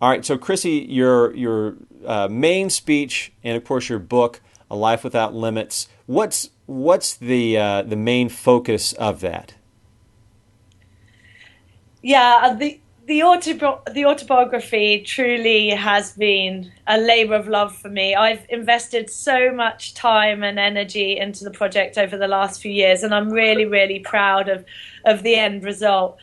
All right, so Chrissie, your main speech and of course your book, A Life Without Limits. What's the main focus of that? Yeah, the autobiography truly has been a labor of love for me. I've invested so much time and energy into the project over the last few years, and I'm really, really proud of the end result.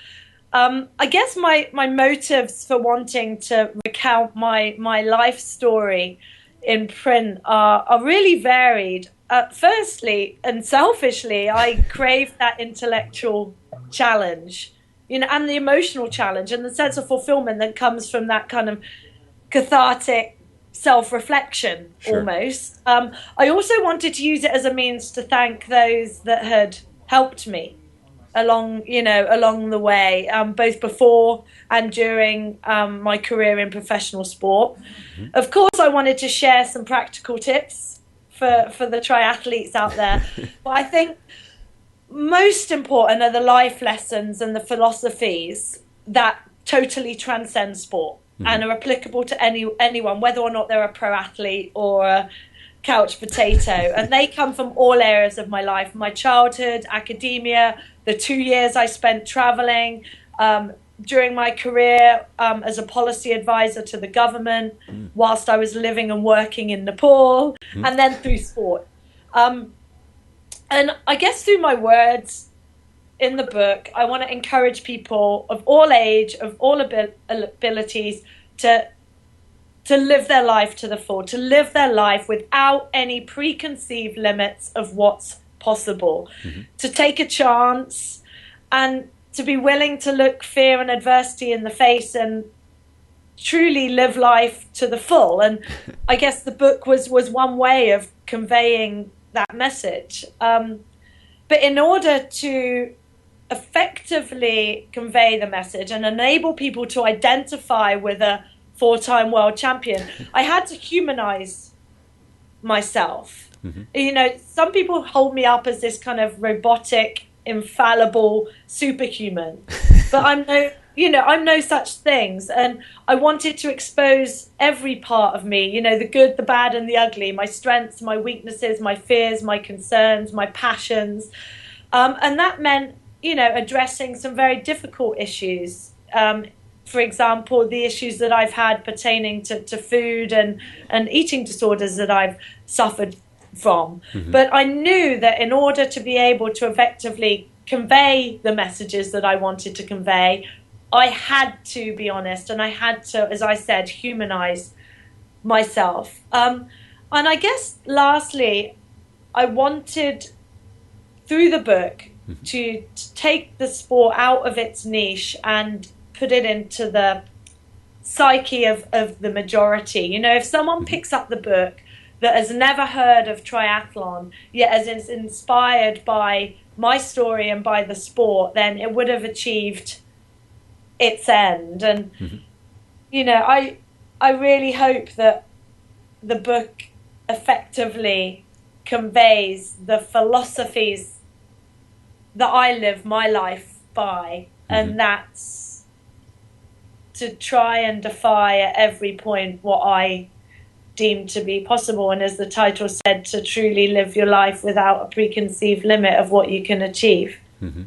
I guess my motives for wanting to recount my life story in print are really varied. Firstly, and selfishly, I crave that intellectual challenge, and the emotional challenge and the sense of fulfillment that comes from that kind of cathartic self-reflection Sure. almost. I also wanted to use it as a means to thank those that had helped me along the way, both before and during my career in professional sport. Hmm. Of course, I wanted to share some practical tips for the triathletes out there, but I think most important are the life lessons and the philosophies that totally transcend sport Hmm. and are applicable to anyone, whether or not they're a pro athlete or a couch potato. And they come from all areas of my life: my childhood, academia, the 2 years I spent traveling, during my career as a policy advisor to the government, whilst I was living and working in Nepal, Hmm. and then through sport. Um, and I guess through my words in the book, I want to encourage people of all age, of all abilities, to live their life to the full, to live their life without any preconceived limits of what's possible, Hmm. to take a chance, and to be willing to look fear and adversity in the face and truly live life to the full. And I guess the book was one way of conveying that message. But in order to effectively convey the message and enable people to identify with a four-time world champion, I had to humanize myself. Hmm. Some people hold me up as this kind of robotic, infallible superhuman, but I'm no such things. And I wanted to expose every part of me, the good, the bad, and the ugly, my strengths, my weaknesses, my fears, my concerns, my passions. And that meant, addressing some very difficult issues. For example, the issues that I've had pertaining to food and eating disorders that I've suffered from. Hmm. But I knew that in order to be able to effectively convey the messages that I wanted to convey, I had to be honest, and I had to, as I said, humanize myself. And I guess lastly, I wanted, through the book, to take the sport out of its niche and put it into the psyche of the majority. If someone Hmm. picks up the book that has never heard of triathlon, yet is inspired by my story and by the sport, then it would have achieved its end. And, Hmm. I really hope that the book effectively conveys the philosophies that I live my life by, Hmm. and that's to try and defy at every point what I deem to be possible. And as the title said, to truly live your life without a preconceived limit of what you can achieve. Hmm.